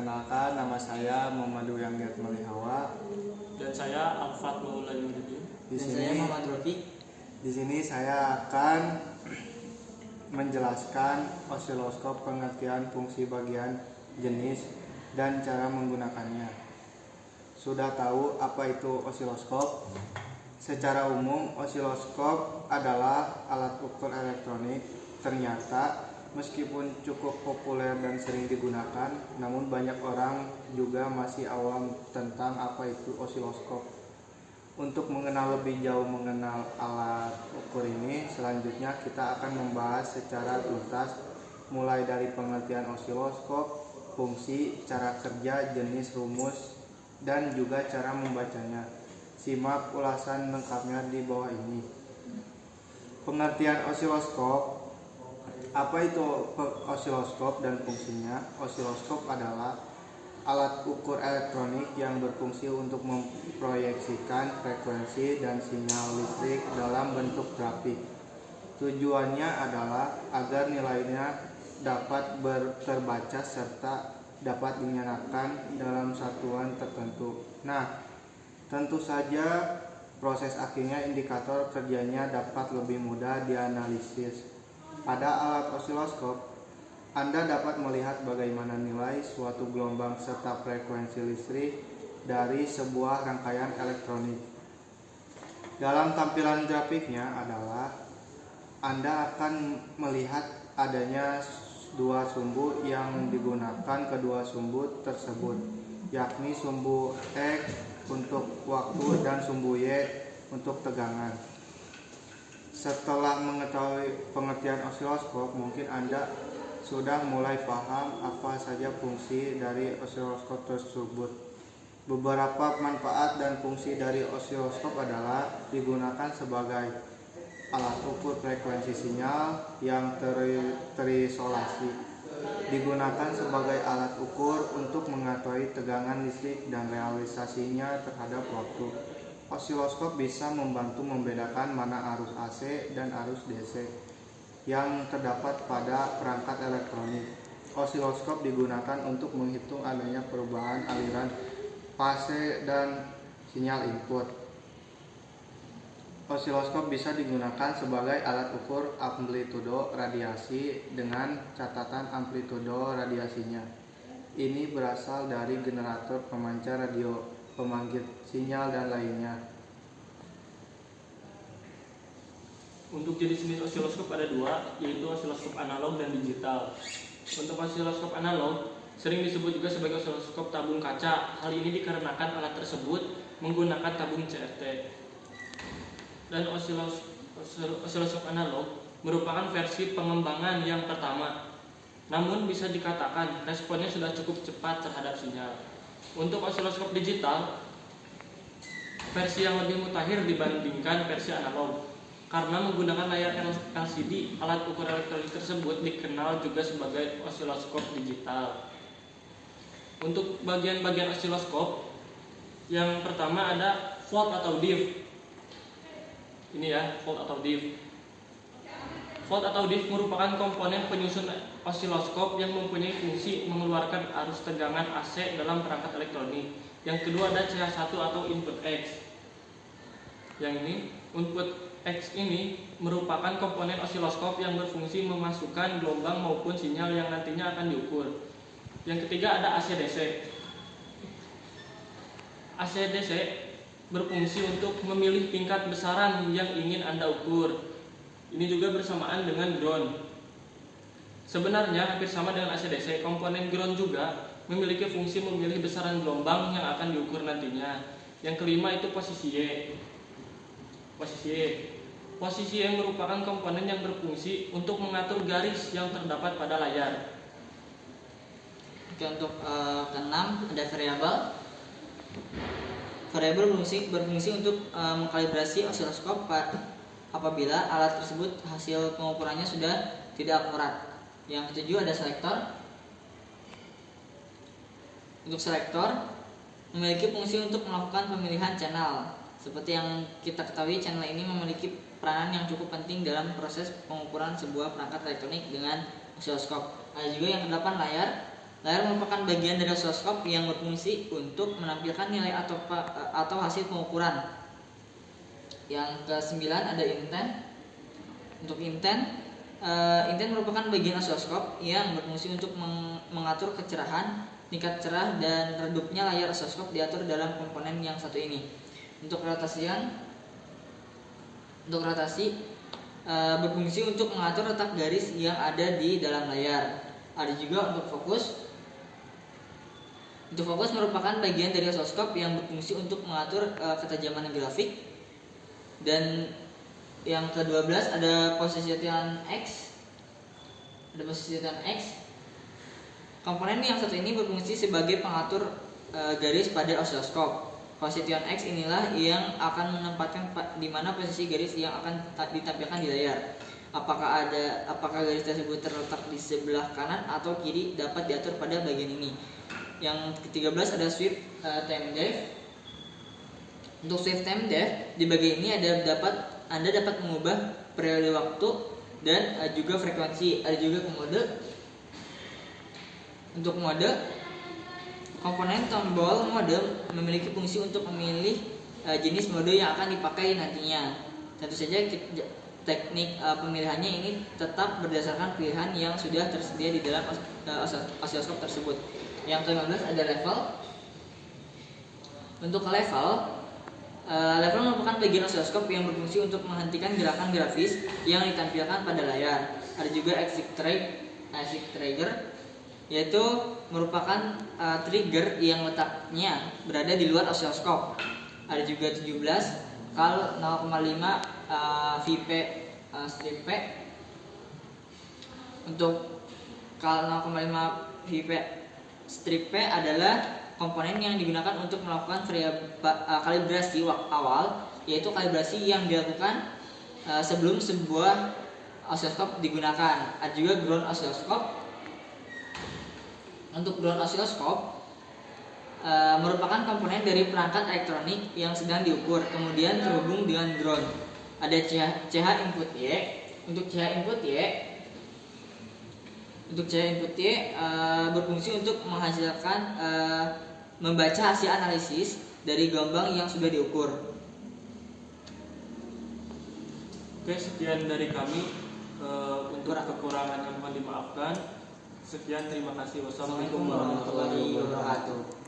Perkenalkan, nama saya Muhammad Yanggiat Malihawa. Dan saya Alfat Maulana Nurdin. Saya Muhammad Rafiq. Di sini saya akan menjelaskan osiloskop, pengertian, fungsi, bagian, jenis, dan cara menggunakannya. Sudah tahu apa itu osiloskop? Secara umum, osiloskop adalah alat ukur elektronik. Ternyata meskipun cukup populer dan sering digunakan, namun banyak orang juga masih awam tentang apa itu osiloskop. Untuk mengenal lebih jauh mengenal alat ukur ini, selanjutnya kita akan membahas secara tuntas mulai dari pengertian osiloskop, fungsi, cara kerja, jenis, rumus, dan juga cara membacanya. Simak ulasan lengkapnya di bawah ini. Pengertian osiloskop. Apa itu osiloskop dan fungsinya? Osiloskop adalah alat ukur elektronik yang berfungsi untuk memproyeksikan frekuensi dan sinyal listrik dalam bentuk grafik. Tujuannya adalah agar nilainya dapat terbaca serta dapat dinyalakan dalam satuan tertentu. Nah, tentu saja proses akhirnya indikator kerjanya dapat lebih mudah dianalisis. Pada alat osiloskop, Anda dapat melihat bagaimana nilai suatu gelombang serta frekuensi listrik dari sebuah rangkaian elektronik. Dalam tampilan grafiknya adalah Anda akan melihat adanya dua sumbu yang digunakan kedua sumbu tersebut, yakni sumbu X untuk waktu dan sumbu Y untuk tegangan. Setelah mengetahui pengertian osiloskop, mungkin Anda sudah mulai paham apa saja fungsi dari osiloskop tersebut. Beberapa manfaat dan fungsi dari osiloskop adalah digunakan sebagai alat ukur frekuensi sinyal yang terisolasi, digunakan sebagai alat ukur untuk mengetahui tegangan listrik dan realisasinya terhadap waktu. Osiloskop bisa membantu membedakan mana arus AC dan arus DC yang terdapat pada perangkat elektronik. Osiloskop digunakan untuk menghitung adanya perubahan aliran fase dan sinyal input. Osiloskop bisa digunakan sebagai alat ukur amplitudo radiasi dengan catatan amplitudo radiasinya. Ini berasal dari generator pemancar radio, pemanggil sinyal, dan lainnya. Untuk jenis-jenis osiloskop ada dua, yaitu osiloskop analog dan digital. Untuk osiloskop analog sering disebut juga sebagai osiloskop tabung kaca. Hal ini dikarenakan alat tersebut menggunakan tabung CRT. Dan osiloskop analog merupakan versi pengembangan yang pertama. Namun bisa dikatakan responnya sudah cukup cepat terhadap sinyal. Untuk osiloskop digital, versi yang lebih mutakhir dibandingkan versi analog. Karena menggunakan layar LCD, alat ukur elektronik tersebut dikenal juga sebagai osiloskop digital. Untuk bagian-bagian osiloskop, yang pertama ada volt atau diff. Ini ya, volt atau diff. Volt atau diff merupakan komponen penyusun osiloskop yang mempunyai fungsi mengeluarkan arus tegangan AC dalam perangkat elektronik. Yang kedua ada CH1 atau input X. Yang ini, input X ini merupakan komponen osiloskop yang berfungsi memasukkan gelombang maupun sinyal yang nantinya akan diukur. Yang ketiga ada AC/DC. AC/DC berfungsi untuk memilih tingkat besaran yang ingin Anda ukur. Ini juga bersamaan dengan ground. Sebenarnya hampir sama dengan AC/DC, komponen ground juga memiliki fungsi memilih besaran gelombang yang akan diukur nantinya. Yang kelima itu posisi Y. Posisi Y merupakan komponen yang berfungsi untuk mengatur garis yang terdapat pada layar. Oke, untuk keenam ada variabel. Variabel berfungsi untuk mengkalibrasi osiloskop apabila alat tersebut hasil pengukurannya sudah tidak akurat. Yang ketujuh ada selektor. Untuk selektor memiliki fungsi untuk melakukan pemilihan channel. Seperti yang kita ketahui, channel ini memiliki peranan yang cukup penting dalam proses pengukuran sebuah perangkat elektronik dengan osiloskop. Ada juga yang kedelapan layar. Layar merupakan bagian dari osiloskop yang berfungsi untuk menampilkan nilai atau hasil pengukuran. Yang ke-9 ada inten. Untuk inten merupakan bagian osiloskop yang berfungsi untuk mengatur kecerahan, tingkat cerah dan redupnya layar osiloskop diatur dalam komponen yang satu ini. Untuk rotasi berfungsi untuk mengatur letak garis yang ada di dalam layar. Ada juga untuk fokus. Untuk fokus merupakan bagian dari osiloskop yang berfungsi untuk mengatur ketajaman grafik. Dan yang ke-12 ada position X. Komponen yang satu ini berfungsi sebagai pengatur garis pada osiloskop. Position X inilah yang akan menempatkan di mana posisi garis yang akan ditampilkan di layar. Apakah garis tersebut terletak di sebelah kanan atau kiri dapat diatur pada bagian ini. Yang ke-13 ada sweep time depth. Untuk sweep time depth di bagian ini Anda dapat mengubah periode waktu dan juga frekuensi. Ada juga mode. Untuk mode, komponen tombol mode memiliki fungsi untuk memilih jenis mode yang akan dipakai nantinya. Tentu saja teknik pemilihannya ini tetap berdasarkan pilihan yang sudah tersedia di dalam osiloskop tersebut. Yang ke-15 ada level. Untuk level merupakan bagian osiloskop yang berfungsi untuk menghentikan gerakan grafis yang ditampilkan pada layar. Ada juga exit trigger, yaitu merupakan trigger yang letaknya berada di luar osiloskop. Ada juga 17 kal 0,5 VP strip P. Untuk kal 0,5 VP strip P adalah komponen yang digunakan untuk melakukan kalibrasi awal, yaitu kalibrasi yang dilakukan sebelum sebuah osiloskop digunakan. Ada juga ground oscilloscope. Untuk ground oscilloscope merupakan komponen dari perangkat elektronik yang sedang diukur kemudian terhubung dengan ground. Ada CH input Y. Untuk CH input Y berfungsi untuk menghasilkan membaca hasil analisis dari gelombang yang sudah diukur. Oke, sekian dari kami. Untuk kekurangan yang mohon dimaafkan. Sekian, terima kasih. Wassalamualaikum warahmatullahi wabarakatuh.